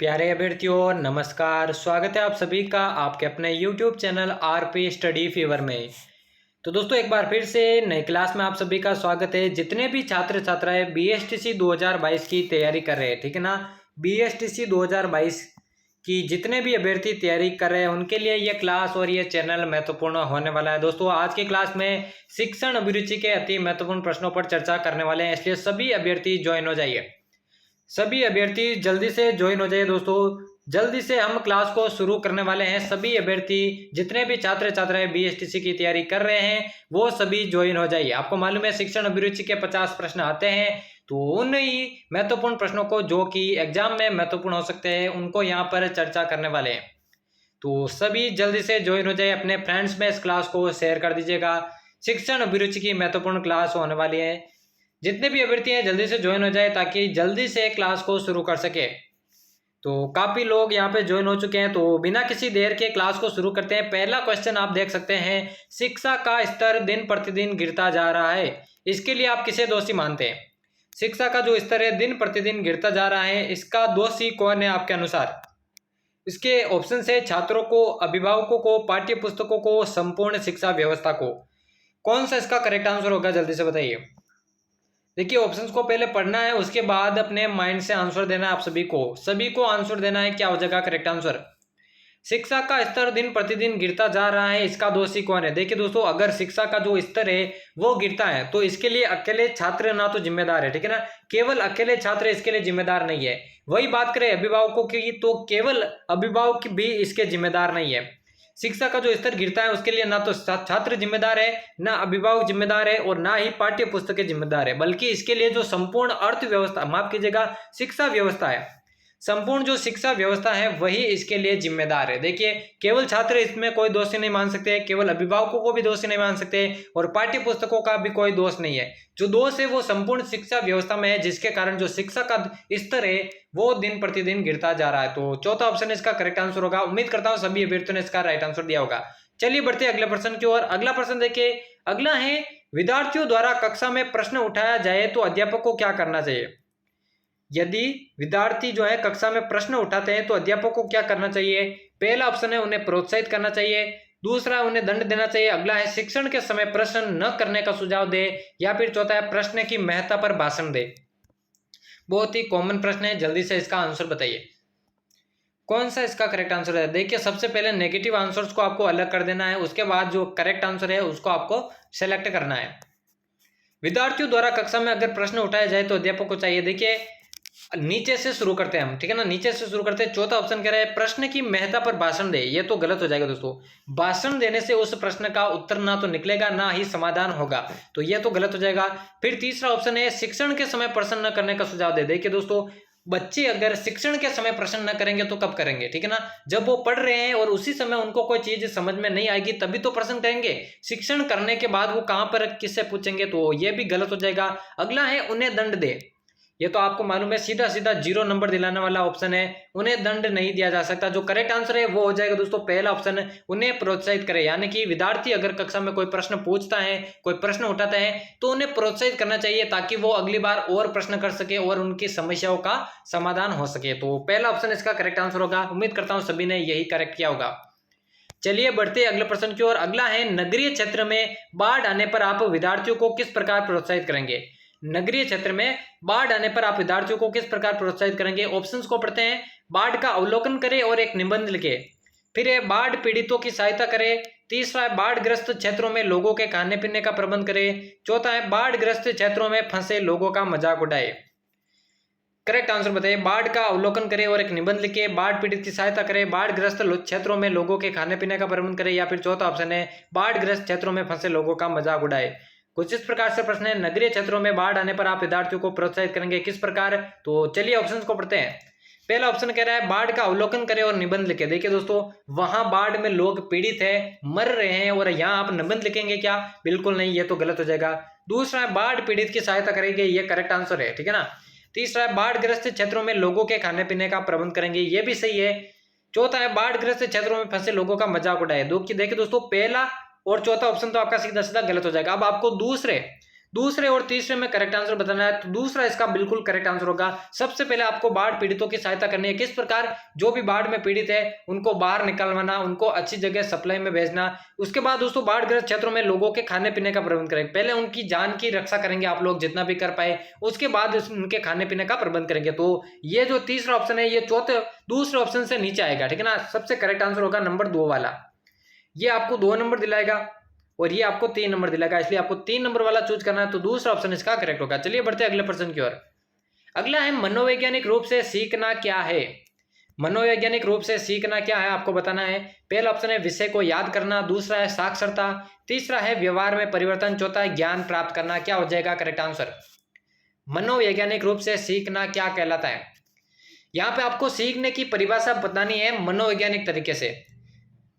प्यारे अभ्यर्थियों नमस्कार। स्वागत है आप सभी का आपके अपने YouTube channel RP study fever में। तो दोस्तों एक बार फिर से नई क्लास में आप सभी का स्वागत है। जितने भी छात्र छात्राएं बीएसटीसी 2022 की तैयारी कर रहे हैं, ठीक है ना, बीएसटीसी 2022 की जितने भी अभ्यर्थी तैयारी कर रहे हैं उनके लिए ये क्लास और ये चैनल महत्वपूर्ण होने वाला है। दोस्तों आज की क्लास में शिक्षण अभिरुचि के अति महत्वपूर्ण प्रश्नों पर चर्चा करने वाले हैं, इसलिए सभी अभ्यर्थी ज्वाइन हो जाइए। सभी अभ्यर्थी जल्दी से ज्वाइन हो जाइए। दोस्तों जल्दी से हम क्लास को शुरू करने वाले हैं। सभी अभ्यर्थी जितने भी छात्र छात्राएं बीएसटीसी की तैयारी कर रहे हैं वो सभी ज्वाइन हो जाइए। आपको मालूम है शिक्षण अभिरुचि के 50 प्रश्न आते हैं, तो उन ही महत्वपूर्ण प्रश्नों को जो कि एग्जाम में महत्वपूर्ण हो सकते हैं उनको यहाँ पर चर्चा करने वाले हैं। तो सभी जल्दी से ज्वाइन हो जाए, अपने फ्रेंड्स में इस क्लास को शेयर कर दीजिएगा। शिक्षण अभिरुचि की महत्वपूर्ण क्लास होने वाली है। जितने भी अभ्यर्थी हैं जल्दी से ज्वाइन हो जाए ताकि जल्दी से क्लास को शुरू कर सके। तो काफ़ी लोग यहाँ पे ज्वाइन हो चुके हैं, तो बिना किसी देर के क्लास को शुरू करते हैं। पहला क्वेश्चन आप देख सकते हैं, शिक्षा का स्तर दिन प्रतिदिन गिरता जा रहा है, इसके लिए आप किसे दोषी मानते हैं? शिक्षा का जो स्तर है दिन प्रतिदिन गिरता जा रहा है, इसका दोषी कौन है आपके अनुसार? इसके ऑप्शन है छात्रों को, अभिभावकों को, पाठ्य पुस्तकों को, संपूर्ण शिक्षा व्यवस्था को। कौन सा इसका करेक्ट आंसर होगा जल्दी से बताइए। देखिए ऑप्शंस को पहले पढ़ना है, उसके बाद अपने माइंड से आंसर देना है। आप सभी को आंसर देना है। क्या हो जाएगा करेक्ट आंसर? शिक्षा का स्तर दिन प्रतिदिन गिरता जा रहा है, इसका दोषी कौन है? देखिए दोस्तों अगर शिक्षा का जो स्तर है वो गिरता है तो इसके लिए अकेले छात्र ना तो जिम्मेदार है, ठीक है ना, केवल अकेले छात्र इसके लिए जिम्मेदार नहीं है। वही बात करें अभिभावकों की तो केवल अभिभावक भी इसके जिम्मेदार नहीं है। शिक्षा का जो स्तर गिरता है उसके लिए ना तो छात्र जिम्मेदार है, ना अभिभावक जिम्मेदार है और ना ही पाठ्य पुस्तकें जिम्मेदार है, बल्कि इसके लिए जो संपूर्ण अर्थव्यवस्था, माफ कीजिएगा, शिक्षा व्यवस्था है, संपूर्ण जो शिक्षा व्यवस्था है वही इसके लिए जिम्मेदार है। देखिए केवल छात्र इसमें कोई दोषी नहीं मान सकते, केवल अभिभावकों को भी दोषी नहीं मान सकते और पाठ्य पुस्तकों का भी कोई दोष नहीं है। जो दोष है वो संपूर्ण शिक्षा व्यवस्था में है, जिसके कारण जो शिक्षा का स्तर है वो दिन प्रतिदिन गिरता जा रहा है। तो चौथा ऑप्शन इसका करेक्ट आंसर होगा। उम्मीद करता हूं सभी अभ्यर्थियों ने इसका राइट आंसर दिया होगा। चलिए बढ़ते हैं अगले प्रश्न की ओर। अगला प्रश्न देखिए, अगला है विद्यार्थियों द्वारा कक्षा में प्रश्न उठाया जाए तो अध्यापक को क्या करना चाहिए? यदि विद्यार्थी जो है कक्षा में प्रश्न उठाते हैं तो अध्यापक को क्या करना चाहिए? पहला ऑप्शन है उन्हें प्रोत्साहित करना चाहिए, दूसरा उन्हें दंड देना चाहिए, अगला है शिक्षण के समय प्रश्न न करने का सुझाव दे, या फिर चौथा है प्रश्न की महत्ता पर भाषण दे। बहुत ही कॉमन प्रश्न है, जल्दी से इसका आंसर बताइए कौन सा इसका करेक्ट आंसर है। देखिए सबसे पहले नेगेटिव आंसर्स को आपको अलग कर देना है, उसके बाद जो करेक्ट आंसर है उसको आपको सेलेक्ट करना है। विद्यार्थियों द्वारा कक्षा में अगर प्रश्न उठाया जाए तो अध्यापक को चाहिए। देखिए नीचे से शुरू करते हैं हम, ठीक है ना, नीचे से शुरू करते हैं। चौथा ऑप्शन कह रहा है प्रश्न की महत्ता पर भाषण दे, ये तो गलत हो जाएगा दोस्तों। भाषण देने से उस प्रश्न का उत्तर ना तो निकलेगा ना ही समाधान होगा, तो ये तो गलत हो जाएगा। फिर तीसरा ऑप्शन है शिक्षण के समय प्रश्न न करने का सुझाव दे। देखिए दोस्तों बच्चे अगर शिक्षण के समय प्रश्न न करेंगे तो कब करेंगे, ठीक है ना, जब वो पढ़ रहे हैं और उसी समय उनको कोई चीज समझ में नहीं आएगी तभी तो प्रश्न करेंगे। शिक्षण करने के बाद वो कहां पर किससे पूछेंगे, तो ये भी गलत हो जाएगा। अगला है उन्हें दंड दे, ये तो आपको मालूम है सीधा सीधा 0 नंबर दिलाने वाला ऑप्शन है, उन्हें दंड नहीं दिया जा सकता। जो करेक्ट आंसर है वो हो जाएगा दोस्तों पहला ऑप्शन है उन्हें प्रोत्साहित करे, यानी कि विद्यार्थी अगर कक्षा में कोई प्रश्न पूछता है, कोई प्रश्न उठाता है तो उन्हें प्रोत्साहित करना चाहिए ताकि वो अगली बार और प्रश्न कर सके और उनकी समस्याओं का समाधान हो सके। तो पहला ऑप्शन इसका करेक्ट आंसर होगा। उम्मीद करता हूं सभी ने यही करेक्ट किया होगा। चलिए बढ़ते अगले प्रश्न की ओर। अगला है नगरीय क्षेत्र में बाढ़ आने पर आप विद्यार्थियों को किस प्रकार प्रोत्साहित करेंगे? नगरीय क्षेत्र में बाढ़ आने पर आप विद्यार्थियों को किस प्रकार प्रोत्साहित करेंगे? ऑप्शंस को पढ़ते हैं। बाढ़ का अवलोकन करें और एक निबंध लिखे, फिर है बाढ़ पीड़ितों की सहायता करें, तीसरा है बाढ़ ग्रस्त क्षेत्रों में लोगों के खाने पीने का प्रबंध करें, चौथा है बाढ़ ग्रस्त क्षेत्रों में फंसे लोगों का मजाक उड़ाए। करेक्ट आंसर बताइए। बाढ़ का अवलोकन करें और एक निबंध लिखे, बाढ़ पीड़ित की सहायता करें, बाढ़ ग्रस्त क्षेत्रों में लोगों के खाने पीने का प्रबंध करें, या फिर चौथा ऑप्शन है बाढ़ ग्रस्त क्षेत्रों में फंसे लोगों का मजाक उड़ाए। कुछ इस प्रकार से प्रश्न है, नगरीय क्षेत्रों में बाढ़ आने पर आप विद्यार्थियों को प्रोत्साहित करेंगे किस प्रकार? तो चलिए ऑप्शंस को पढ़ते हैं। पहला ऑप्शन कह रहा है बाढ़ का अवलोकन करें और निबंध लिखे। देखिए दोस्तों वहां बाढ़ में लोग पीड़ित है, मर रहे हैं और यहाँ आप निबंध लिखेंगे क्या? बिल्कुल नहीं, ये तो गलत हो जाएगा। दूसरा है बाढ़ पीड़ित की सहायता करेंगे, ये करेक्ट आंसर है, ठीक है ना। तीसरा है बाढ़ ग्रस्त क्षेत्रों में लोगों के खाने पीने का प्रबंध करेंगे, ये भी सही है। चौथा है बाढ़ ग्रस्त क्षेत्रों में फंसे लोगों का मजाक उड़ाए। देखिए दोस्तों पहला और चौथा ऑप्शन तो आपका सीधा सीधा गलत हो जाएगा। अब आपको दूसरे और तीसरे में करेक्ट आंसर बताना है, तो दूसरा इसका बिल्कुल करेक्ट आंसर होगा। सबसे पहले आपको बाढ़ पीड़ितों की सहायता करनी है। किस प्रकार? जो भी बाढ़ में पीड़ित है उनको बाहर निकलवाना, उनको अच्छी जगह सप्लाई में भेजना। उसके बाद दोस्तों बाढ़ ग्रस्त क्षेत्रों में लोगों के खाने पीने का प्रबंध करेंगे। पहले उनकी जान की रक्षा करेंगे आप लोग जितना भी कर पाए, उसके बाद उनके खाने पीने का प्रबंध करेंगे। तो ये जो तीसरा ऑप्शन है ये दूसरे ऑप्शन से नीचे आएगा, ठीक है ना। सबसे करेक्ट आंसर होगा नंबर 2 वाला। ये आपको 2 नंबर दिलाएगा और ये आपको 3 नंबर दिलाएगा, इसलिए आपको 3 नंबर वाला चूज करना है, तो दूसरा ऑप्शन इसका करेक्ट होगा। चलिए बढ़ते हैं अगले प्रश्न की ओर। अगला है मनोवैज्ञानिक रूप से सीखना क्या है। मनोवैज्ञानिक रूप से सीखना क्या है आपको बताना है। पहला ऑप्शन है विषय को याद करना, दूसरा है साक्षरता, तीसरा है व्यवहार में परिवर्तन, चौथा है ज्ञान प्राप्त करना। क्या हो जाएगा करेक्ट आंसर? मनोवैज्ञानिक रूप से सीखना क्या कहलाता है? यहाँ पे आपको सीखने की परिभाषा बतानी है मनोवैज्ञानिक तरीके से।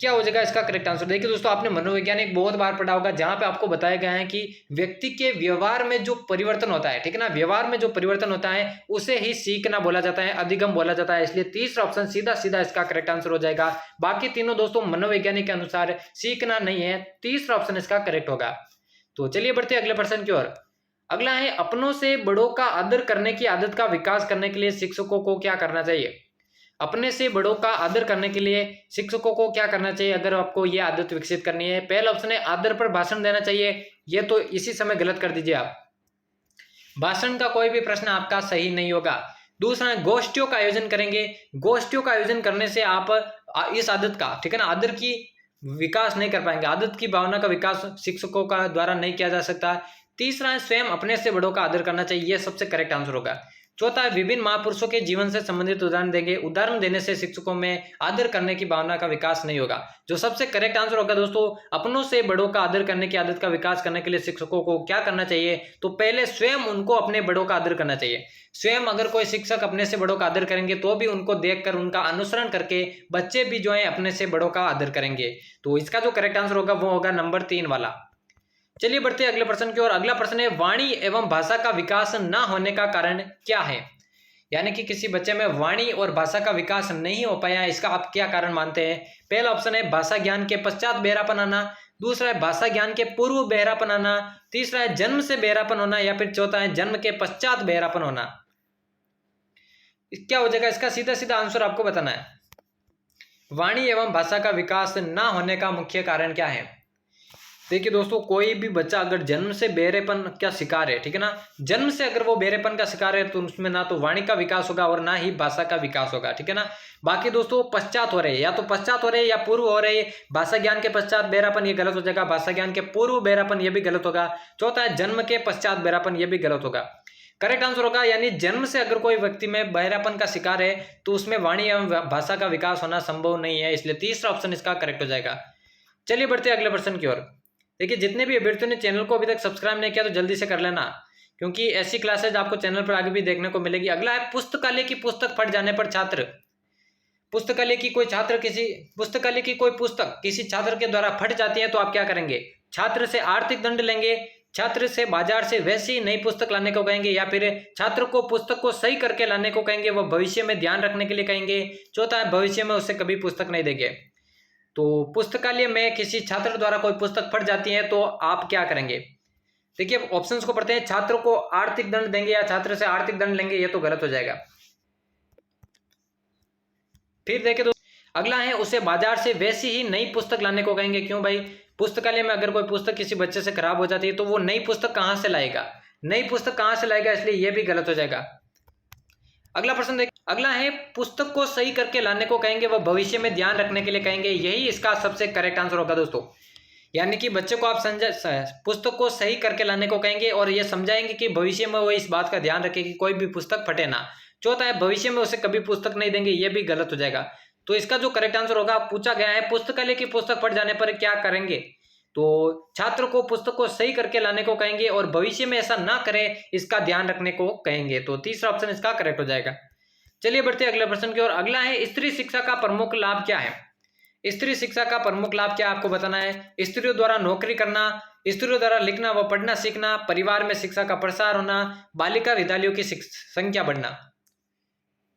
क्या हो जाएगा इसका करेक्ट आंसर? देखिए दोस्तों आपने मनोवैज्ञानिक बहुत बार पढ़ा होगा, जहां पे आपको बताया गया है कि व्यक्ति के व्यवहार में जो परिवर्तन होता है, ठीक है ना, व्यवहार में जो परिवर्तन होता है उसे ही सीखना बोला जाता है, अधिगम बोला जाता है। इसलिए तीसरा ऑप्शन सीधा सीधा इसका करेक्ट आंसर हो जाएगा। बाकी तीनों दोस्तों मनोवैज्ञानिक के अनुसार सीखना नहीं है, तीसरा ऑप्शन इसका करेक्ट होगा। तो चलिए बढ़ते अगले प्रश्न की ओर। अगला है अपनों से बड़ों का आदर करने की आदत का विकास करने के लिए शिक्षकों को क्या करना चाहिए। अपने से बड़ों का आदर करने के लिए शिक्षकों को क्या करना चाहिए अगर आपको ये आदत विकसित करनी है? पहला ऑप्शन है आदर पर भाषण देना चाहिए, ये तो इसी समय गलत कर दीजिए आप, भाषण का कोई भी प्रश्न आपका सही नहीं होगा। दूसरा है गोष्ठियों का आयोजन करेंगे, गोष्ठियों का आयोजन करने से आप इस आदत का, ठीक है ना, आदर की विकास नहीं कर पाएंगे, आदत की भावना का विकास शिक्षकों का द्वारा नहीं किया जा सकता। तीसरा है स्वयं अपने से बड़ों का आदर करना चाहिए, ये सबसे करेक्ट आंसर होगा। चौथा है विभिन्न महापुरुषों के जीवन से संबंधित उदाहरण देंगे, उदाहरण देने से शिक्षकों में आदर करने की भावना का विकास नहीं होगा। जो सबसे करेक्ट आंसर होगा दोस्तों, अपनों से बड़ों का आदर करने की आदत का विकास करने के लिए शिक्षकों को क्या करना चाहिए? तो पहले स्वयं उनको अपने बड़ों का आदर करना चाहिए। स्वयं अगर कोई शिक्षक अपने से बड़ों का आदर करेंगे तो भी उनको देखकर उनका अनुसरण करके बच्चे भी जो है अपने से बड़ों का आदर करेंगे। तो इसका जो करेक्ट आंसर होगा वो होगा नंबर 3 वाला। चलिए बढ़ते हैं अगले प्रश्न की ओर। अगला प्रश्न है वाणी एवं भाषा का विकास न होने का कारण क्या है। यानी कि किसी बच्चे में वाणी और भाषा का विकास नहीं हो पाया, इसका आप क्या कारण मानते हैं? पहला ऑप्शन है भाषा ज्ञान के पश्चात बहरापन आना, दूसरा है भाषा ज्ञान के पूर्व बहरापन आना, तीसरा है जन्म से बहरापन होना, या फिर चौथा है जन्म के पश्चात बहरापन होना। क्या हो जाएगा इसका? सीधा सीधा आंसर आपको बताना है। वाणी एवं भाषा का विकास ना होने का मुख्य कारण क्या है? देखिए दोस्तों कोई भी बच्चा अगर जन्म से बहरेपन का शिकार है, ठीक है ना, जन्म से अगर वो बहरेपन का शिकार है तो उसमें ना तो वाणी का विकास होगा और ना ही भाषा का विकास होगा, ठीक है ना। बाकी दोस्तों पश्चात हो रहे हैं, या तो पश्चात हो रहे हैं या पूर्व हो रहे हैं। भाषा ज्ञान के पश्चात बहरापन ये गलत हो जाएगा, भाषा ज्ञान के पूर्व बहरापन ये भी गलत होगा। चौथा है जन्म के पश्चात बहरापन, ये भी गलत होगा। करेक्ट आंसर होगा यानी जन्म से अगर कोई व्यक्ति में बहरापन का शिकार है तो उसमें वाणी एवं भाषा का विकास होना संभव नहीं है, इसलिए तीसरा ऑप्शन इसका करेक्ट हो जाएगा। चलिए बढ़ते अगले प्रश्न की ओर। देखिए जितने भी अभ्यर्थियों ने चैनल को अभी तक सब्सक्राइब नहीं किया तो जल्दी से कर लेना, क्योंकि ऐसी क्लासेज आपको चैनल पर आगे भी देखने को मिलेगी। अगला है पुस्तकालय की पुस्तक फट जाने पर छात्र, पुस्तकालय की कोई छात्र किसी पुस्तकालय की कोई पुस्तक किसी छात्र के द्वारा फट जाती है तो आप क्या करेंगे? छात्र से आर्थिक दंड लेंगे, छात्र से बाजार से वैसी नई पुस्तक लाने को कहेंगे, या फिर छात्र को पुस्तक को सही करके लाने को कहेंगे, वह भविष्य में ध्यान रखने के लिए कहेंगे। चौथा है भविष्य में उससे कभी पुस्तक नहीं देंगे। तो पुस्तकालय में किसी छात्र द्वारा कोई पुस्तक फट जाती है तो आप क्या करेंगे? देखिए ऑप्शंस को पढ़ते हैं। छात्र को आर्थिक दंड देंगे या छात्र से आर्थिक दंड लेंगे, ये तो गलत हो जाएगा। फिर देखिए दोस्तों अगला है उसे बाजार से वैसी ही नई पुस्तक लाने को कहेंगे। क्यों भाई? पुस्तकालय में अगर कोई पुस्तक किसी बच्चे से खराब हो जाती है तो वो नई पुस्तक कहां से लाएगा? नई पुस्तक कहां से लाएगा, इसलिए यह भी गलत हो जाएगा। अगला प्रश्न देखिए, अगला है पुस्तक को सही करके लाने को कहेंगे, वह भविष्य में ध्यान रखने के लिए कहेंगे, यही इसका सबसे करेक्ट आंसर होगा दोस्तों। यानी कि बच्चे को आप पुस्तक को सही करके लाने को कहेंगे और ये समझाएंगे कि भविष्य में वो इस बात का ध्यान रखे कि कोई भी पुस्तक फटे ना। चौथा है भविष्य में उसे कभी पुस्तक नहीं देंगे, ये भी गलत हो जाएगा। तो इसका जो करेक्ट आंसर होगा, पूछा गया है पुस्तकालय की पुस्तक फट जाने पर क्या करेंगे, तो छात्र को पुस्तक को सही करके लाने को कहेंगे और भविष्य में ऐसा ना करें इसका ध्यान रखने को कहेंगे। तो तीसरा ऑप्शन इसका करेक्ट हो जाएगा। चलिए बढ़ते अगले प्रश्न की ओर। अगला है स्त्री शिक्षा का प्रमुख लाभ क्या है। स्त्री शिक्षा का प्रमुख लाभ क्या आपको बताना है? स्त्रियों द्वारा नौकरी करना, स्त्रियों द्वारा लिखना व पढ़ना सीखना, परिवार में शिक्षा का प्रसार होना, बालिका विद्यालयों की संख्या बढ़ना।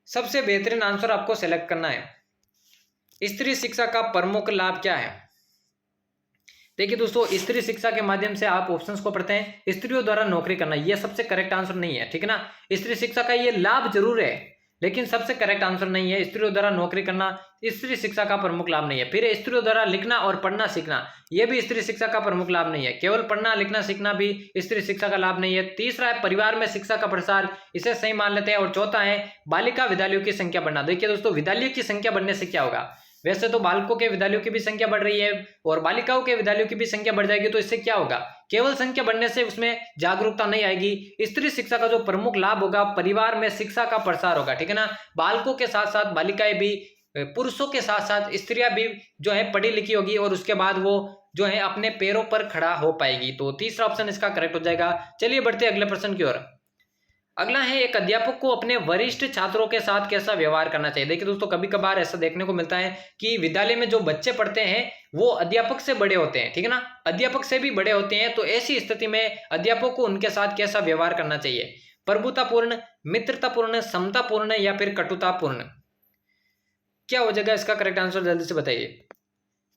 सबसे बेहतरीन आंसर आपको सेलेक्ट करना है। स्त्री शिक्षा का प्रमुख लाभ क्या है? देखिए दोस्तों, स्त्री शिक्षा के माध्यम से आप ऑप्शंस को पढ़ते हैं, स्त्रियों द्वारा नौकरी करना, ये सबसे करेक्ट आंसर नहीं है, ठीक है ना। स्त्री शिक्षा का ये लाभ जरूर है लेकिन सबसे करेक्ट आंसर नहीं है। स्त्रियों द्वारा नौकरी करना स्त्री शिक्षा का प्रमुख लाभ नहीं है। फिर स्त्रियों द्वारा लिखना और पढ़ना सीखना, यह भी स्त्री शिक्षा का प्रमुख लाभ नहीं है। केवल पढ़ना लिखना सीखना भी स्त्री शिक्षा का लाभ नहीं है। तीसरा है परिवार में शिक्षा का प्रसार, इसे सही मान लेते हैं। और चौथा है बालिका विद्यालयों की संख्या बढ़ना। देखिए दोस्तों, विद्यालयों की संख्या बढ़ने से क्या होगा, वैसे तो बालकों के विद्यालयों की भी संख्या बढ़ रही है और बालिकाओं के विद्यालयों की भी संख्या बढ़ जाएगी, तो इससे क्या होगा, केवल संख्या बढ़ने से उसमें जागरूकता नहीं आएगी। स्त्री शिक्षा का जो प्रमुख लाभ होगा, परिवार में शिक्षा का प्रसार होगा, ठीक है ना। बालकों के साथ साथ बालिकाएं भी, पुरुषों के साथ साथ स्त्रियां भी जो है पढ़ी लिखी होगी और उसके बाद वो जो है अपने पैरों पर खड़ा हो पाएगी। तो तीसरा ऑप्शन इसका करेक्ट हो जाएगा। चलिए बढ़ते अगले प्रश्न की ओर। अगला है, एक अध्यापक को अपने वरिष्ठ छात्रों के साथ कैसा व्यवहार करना चाहिए। देखिए दोस्तों, कभी कभार ऐसा देखने को मिलता है कि विद्यालय में जो बच्चे पढ़ते हैं वो अध्यापक से बड़े होते हैं, ठीक है ना, अध्यापक से भी बड़े होते हैं। तो ऐसी स्थिति में अध्यापक को उनके साथ कैसा व्यवहार करना चाहिए, प्रभुतापूर्ण, मित्रतापूर्ण, समतापूर्ण या फिर कटुतापूर्ण, क्या हो जाएगा इसका करेक्ट आंसर, जल्दी से बताइए।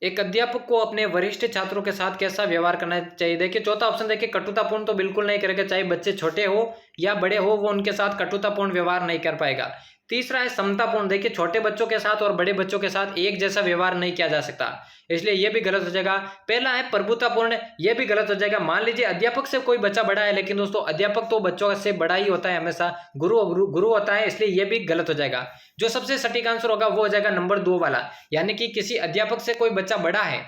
एक अध्यापक को अपने वरिष्ठ छात्रों के साथ कैसा व्यवहार करना चाहिए। देखिए चौथा ऑप्शन, देखिए कटुतापूर्ण तो बिल्कुल नहीं करेगा, चाहे बच्चे छोटे हो या बड़े हो वो उनके साथ कटुतापूर्ण व्यवहार नहीं कर पाएगा। तीसरा है समतापूर्ण, देखिए छोटे बच्चों के साथ और बड़े बच्चों के साथ एक जैसा व्यवहार नहीं किया जा सकता, इसलिए यह भी गलत हो जाएगा। पहला है प्रभुतापूर्ण, यह भी गलत हो जाएगा। मान लीजिए अध्यापक से कोई बच्चा बड़ा है, लेकिन दोस्तों अध्यापक तो बच्चों से बड़ा ही होता है, हमेशा गुरु होता है, इसलिए यह भी गलत हो जाएगा। जो सबसे सटीक आंसर होगा वो हो जाएगा नंबर 2 वाला, यानी कि किसी अध्यापक से कोई बच्चा बड़ा है,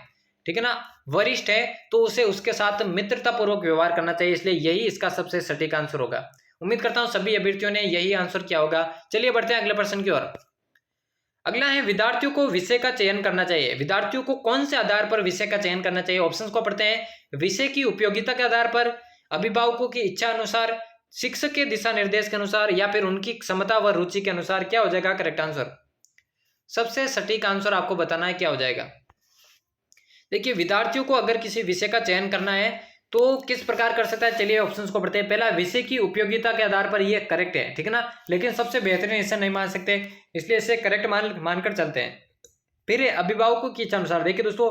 ठीक है ना, वरिष्ठ है, तो उसे उसके साथ मित्रतापूर्वक व्यवहार करना चाहिए, इसलिए यही इसका सबसे सटीक आंसर होगा। उम्मीद करता हूं सभी अभ्यर्थियों ने यही आंसर किया होगा। चलिए बढ़ते हैं अगले प्रश्न की ओर। अगला है, विद्यार्थियों को विषय का चयन करना चाहिए। विद्यार्थियों को कौन से आधार पर विषय का चयन करना चाहिए। ऑप्शंस को पढ़ते हैं। विषय की उपयोगिता के आधार पर, अभिभावकों की इच्छा अनुसार, शिक्षक के दिशा निर्देश के अनुसार या फिर उनकी क्षमता व रुचि के अनुसार, क्या हो जाएगा करेक्ट आंसर। सबसे सटीक आंसर आपको बताना है क्या हो जाएगा। देखिए विद्यार्थियों को अगर किसी विषय का चयन करना है तो किस प्रकार कर सकता है, चलिए ऑप्शंस को पढ़ते हैं। पहला, विषय की उपयोगिता के आधार पर, ये करेक्ट है, ठीक है ना, लेकिन सबसे बेहतरीन इसे नहीं मान सकते, इसलिए इसे करेक्ट मानकर चलते हैं। फिर अभिभावकों की इच्छा अनुसार, देखिए दोस्तों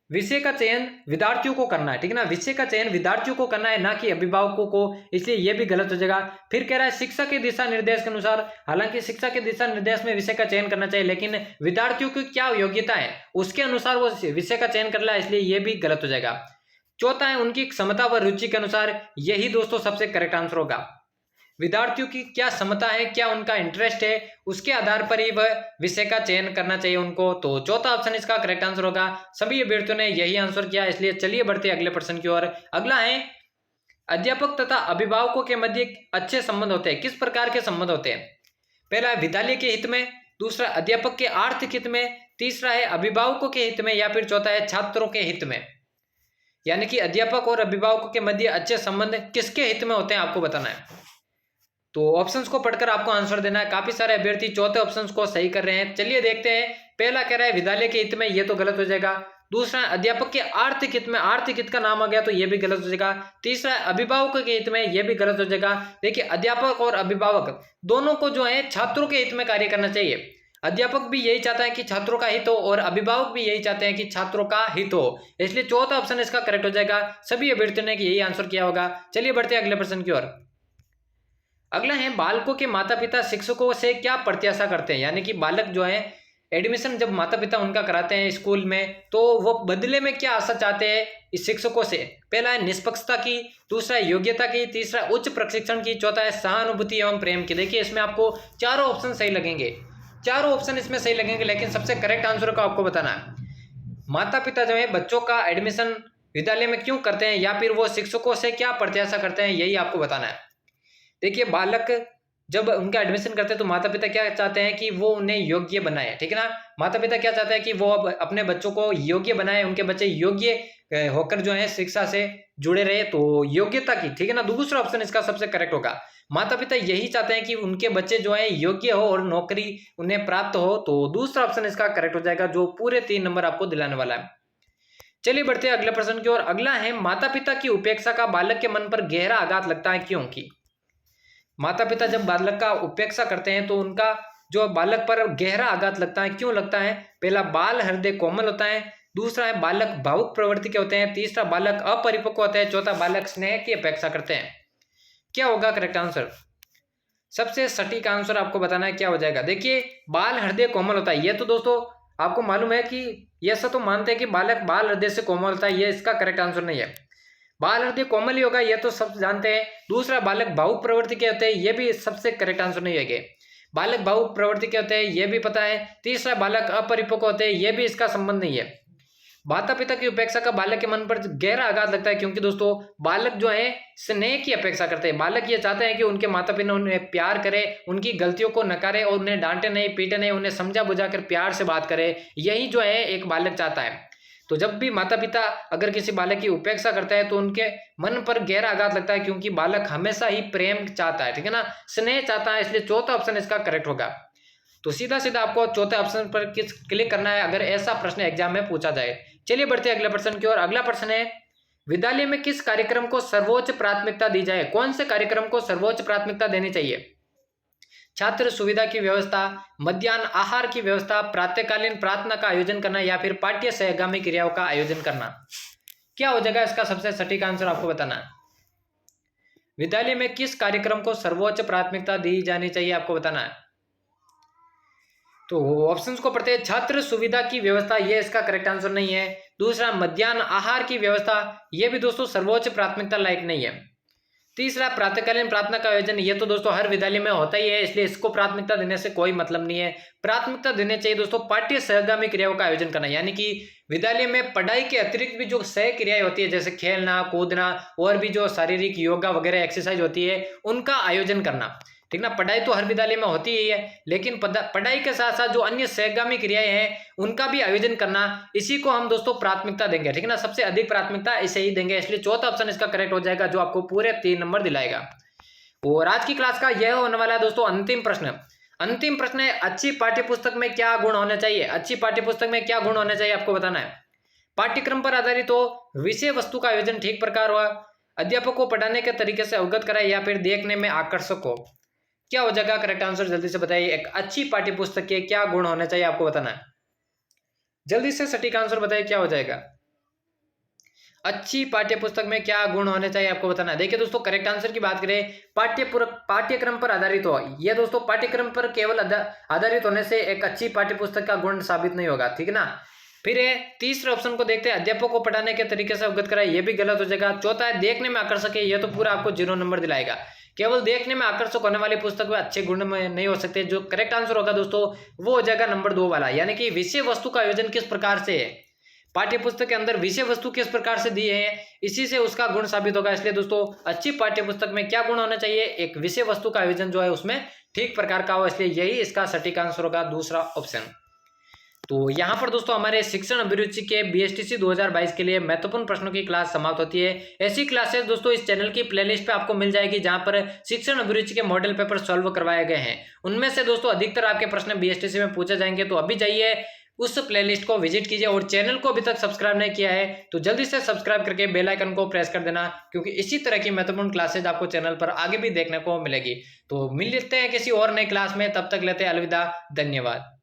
विषय का चयन विद्यार्थियों को करना है, ठीक है ना, विषय का चयन विद्यार्थियों को करना है, ना कि अभिभावकों को, इसलिए यह भी गलत हो जाएगा। फिर कह रहा है शिक्षा के दिशा निर्देश के अनुसार, हालांकि शिक्षा के दिशा निर्देश में विषय का चयन करना चाहिए, लेकिन विद्यार्थियों की क्या योग्यता है उसके अनुसार वो विषय का चयन कर रहा है, इसलिए यह भी गलत हो जाएगा। चौथा है उनकी क्षमता व रुचि के अनुसार, यही दोस्तों सबसे करेक्ट आंसर होगा। विद्यार्थियों की क्या क्षमता है, क्या उनका इंटरेस्ट है, उसके आधार पर ही वह विषय का चयन करना चाहिए उनको। तो चौथा ऑप्शन इसका करेक्ट आंसर होगा। सभी अभ्यर्थियों ने यही आंसर किया, इसलिए चलिए बढ़ते अगले प्रश्न की ओर। अगला है, अध्यापक तथा अभिभावकों के मध्य अच्छे संबंध होते हैं, किस प्रकार के संबंध होते हैं। पहला है विद्यालय के हित में, दूसरा अध्यापक के आर्थिक हित में, तीसरा है अभिभावकों के हित में या फिर चौथा है छात्रों के हित में। यानी कि अध्यापक और अभिभावकों के मध्य अच्छे संबंध किसके हित में होते हैं आपको बताना है। तो ऑप्शंस को पढ़कर आपको आंसर देना है। काफी सारे अभ्यर्थी चौथे ऑप्शंस को सही कर रहे हैं, चलिए देखते हैं। पहला कह रहा है विद्यालय के हित में, ये तो गलत हो जाएगा। दूसरा अध्यापक के आर्थिक हित में, आर्थिक हित का नाम आ गया तो यह भी गलत हो जाएगा। तीसरा अभिभावकों के हित में, यह भी गलत हो जाएगा। देखिए अध्यापक और अभिभावक दोनों को जो है छात्रों के हित में कार्य करना चाहिए। अध्यापक भी यही चाहता है कि छात्रों का हित हो और अभिभावक भी यही चाहते हैं कि छात्रों का हित हो, इसलिए चौथा ऑप्शन इसका करेक्ट हो जाएगा। सभी अभ्यर्थियों ने यही आंसर किया होगा। चलिए बढ़ते हैं अगले प्रश्न की ओर। अगला है, बालकों के माता पिता शिक्षकों से क्या प्रत्याशा करते हैं। यानी कि बालक जो है एडमिशन जब माता पिता उनका कराते हैं स्कूल में, तो वो बदले में क्या आशा चाहते हैं इस शिक्षकों से। पहला है निष्पक्षता की, दूसरा है योग्यता की, तीसरा उच्च प्रशिक्षण की, चौथा है सहानुभूति एवं प्रेम की। देखिए इसमें आपको चारों ऑप्शन सही लगेंगे, चारों ऑप्शन इसमें सही लगेंगे, लेकिन सबसे करेक्ट आंसर को आपको बताना है। माता पिता जो है बच्चों का एडमिशन विद्यालय में क्यों करते हैं या फिर वो शिक्षकों से क्या प्रत्याशा करते हैं, यही आपको बताना है। देखिए बालक जब उनका एडमिशन करते हैं तो माता पिता क्या चाहते हैं कि वो उन्हें योग्य बनाए, ठीक है ना, माता पिता क्या चाहते हैं कि वो अपने बच्चों को योग्य बनाए, उनके बच्चे योग्य होकर जो है शिक्षा से जुड़े रहे, तो योग्यता की, ठीक है ना, दूसरा ऑप्शन इसका सबसे करेक्ट होगा। माता पिता यही चाहते हैं कि उनके बच्चे जो है योग्य हो और नौकरी उन्हें प्राप्त हो, तो दूसरा ऑप्शन इसका करेक्ट हो जाएगा, जो पूरे 3 नंबर आपको दिलाने वाला है। चलिए बढ़ते हैं अगले प्रश्न की ओर। अगला है, माता पिता की उपेक्षा का बालक के मन पर गहरा आघात लगता है, क्योंकि माता पिता जब बालक का उपेक्षा करते हैं तो उनका जो बालक पर गहरा आघात लगता है, क्यों लगता है। पहला, बाल हृदय कोमल होता है, दूसरा है बालक भावुक प्रवृत्ति के होते हैं, तीसरा बालक अपरिपक्व होते हैं, चौथा बालक स्नेह की अपेक्षा करते हैं। क्या होगा करेक्ट आंसर? सबसे सटीक आंसर आपको बताना है क्या हो जाएगा। देखिए बाल हृदय कोमल होता है, ये तो दोस्तों आपको मालूम है कि ये ऐसा तो मानते हैं कि बालक बाल हृदय से कोमल होता है, ये इसका करेक्ट आंसर नहीं है। बाल हृदय कोमल ही होगा, ये तो सब जानते हैं। दूसरा बालक भावुक प्रवृत्ति के होते हैं, ये भी सबसे करेक्ट आंसर नहीं है। बालक भावुक प्रवृत्ति के होते हैं, ये भी पता है। तीसरा बालक अपरिपक्व होते हैं, ये भी इसका संबंध नहीं है। माता पिता की उपेक्षा का बालक के मन पर गहरा आघात लगता है, क्योंकि दोस्तों बालक जो है स्नेह की अपेक्षा करते हैं। बालक ये चाहते हैं कि उनके माता पिता उन्हें प्यार करे, उनकी गलतियों को नकारे और उन्हें डांटे नहीं, पीटे नहीं, उन्हें समझा बुझा कर प्यार से बात करे। यही जो है एक बालक चाहता है। तो जब भी माता पिता अगर किसी बालक की उपेक्षा करता है तो उनके मन पर गहरा आघात लगता है, क्योंकि बालक हमेशा ही प्रेम चाहता है, ठीक है ना, स्नेह चाहता है। इसलिए चौथा ऑप्शन इसका करेक्ट होगा। तो सीधा सीधा आपको चौथे ऑप्शन पर क्लिक करना है अगर ऐसा प्रश्न एग्जाम में पूछा जाए। चलिए बढ़ते हैं अगले प्रश्न की ओर। अगला प्रश्न है विद्यालय में किस कार्यक्रम को सर्वोच्च प्राथमिकता दी जाए? कौन से कार्यक्रम को सर्वोच्च प्राथमिकता देनी चाहिए? छात्र सुविधा की व्यवस्था, मध्याह्न आहार की व्यवस्था, प्रातःकालीन प्रार्थना का आयोजन करना या फिर पाठ्य सहगामी क्रियाओं का आयोजन करना। क्या हो जाएगा इसका सबसे सटीक आंसर आपको बताना है। विद्यालय में किस कार्यक्रम को सर्वोच्च प्राथमिकता दी जानी चाहिए आपको बताना है। तो ऑप्शंस को पढ़ते हैं। छात्र सुविधा की व्यवस्था, ये इसका करेक्ट आंसर नहीं है। दूसरा मध्याह्न आहार की व्यवस्था, ये भी दोस्तों सर्वोच्च प्राथमिकता लायक नहीं है। तीसरा प्रातःकालीन प्रार्थना का आयोजन, ये तो दोस्तों हर विद्यालय में होता ही है, इसलिए इसको प्राथमिकता देने से कोई मतलब नहीं है। प्राथमिकता देने चाहिए दोस्तों पाठ्य सहगामी क्रियाओं का आयोजन करना, यानी कि विद्यालय में पढ़ाई के अतिरिक्त भी जो सह क्रियाएं होती है, जैसे खेलना कूदना और भी जो शारीरिक योगा वगैरह एक्सरसाइज होती है, उनका आयोजन करना, ठीक ना। पढ़ाई तो हर विद्यालय में होती ही है, लेकिन पढ़ाई के साथ साथ जो अन्य सहगामी क्रियाएं हैं उनका भी आयोजन करना, इसी को हम दोस्तों प्राथमिकता देंगे, ठीक है ना। सबसे अधिक प्राथमिकता इसे ही देंगे, इसलिए चौथा ऑप्शन इसका करेक्ट हो जाएगा, जो आपको पूरे 3 नंबर दिलाएगा। और आज की क्लास का यह होने वाला है दोस्तों अंतिम प्रश्न। अंतिम प्रश्न है अच्छी पाठ्यपुस्तक में क्या गुण होने चाहिए? अच्छी पाठ्यपुस्तक में क्या गुण होने चाहिए आपको बताना है। पाठ्यक्रम पर आधारित हो, विषय वस्तु का आयोजन ठीक प्रकार हुआ, अध्यापक को पढ़ाने के तरीके से अवगत कराए या फिर देखने में आकर्षक हो। क्या हो जाएगा करेक्ट आंसर? जल्दी से बताइए। एक अच्छी पाठ्यपुस्तक के क्या गुण होने चाहिए आपको बताना है। जल्दी से सटीक आंसर बताइए क्या हो जाएगा। अच्छी पाठ्यपुस्तक में क्या गुण होने चाहिए आपको बताना है। देखिए दोस्तों करेक्ट आंसर की बात करें, पाठ्यक्रम पर आधारित हो, यह दोस्तों पाठ्यक्रम पर केवल आधारित होने से एक अच्छी पाठ्यपुस्तक का गुण साबित नहीं होगा, ठीक है ना। फिर तीसरे ऑप्शन को देखते हैं, अध्यापक को पढ़ाने के तरीके से अवगत कराए, यह भी गलत हो जाएगा। चौथा है देखने में आकर्षक है, यह तो पूरा आपको 0 नंबर दिलाएगा। केवल देखने में आकर्षक होने वाली पुस्तक में अच्छे गुण में नहीं हो सकते। जो करेक्ट आंसर होगा दोस्तों वो हो जाएगा नंबर 2 वाला, यानी कि विषय वस्तु का आयोजन किस प्रकार से है, पाठ्यपुस्तक के अंदर विषय वस्तु किस प्रकार से दी है, इसी से उसका गुण साबित होगा। इसलिए दोस्तों अच्छी पाठ्यपुस्तक में क्या गुण होना चाहिए, एक विषय वस्तु का आयोजन जो है उसमें ठीक प्रकार का हो, इसलिए यही इसका सटीक आंसर होगा दूसरा ऑप्शन। तो यहाँ पर दोस्तों हमारे शिक्षण अभिरुचि के BSTC 2022 के लिए महत्वपूर्ण प्रश्नों की क्लास समाप्त होती है। ऐसी क्लासेस दोस्तों इस चैनल की प्लेलिस्ट पे आपको मिल जाएगी, जहाँ पर शिक्षण अभिरुचि के मॉडल पेपर सॉल्व करवाए गए हैं। उनमें से दोस्तों अधिकतर आपके प्रश्न BSTC में पूछे जाएंगे। तो अभी जाइए उस प्लेलिस्ट को विजिट कीजिए, और चैनल को अभी तक सब्सक्राइब नहीं किया है तो जल्दी से सब्सक्राइब करके बेल आइकन को प्रेस कर देना, क्योंकि इसी तरह की महत्वपूर्ण क्लासेज आपको चैनल पर आगे भी देखने को मिलेगी। तो मिल लेते हैं किसी और नई क्लास में, तब तक लेते हैं अलविदा, धन्यवाद।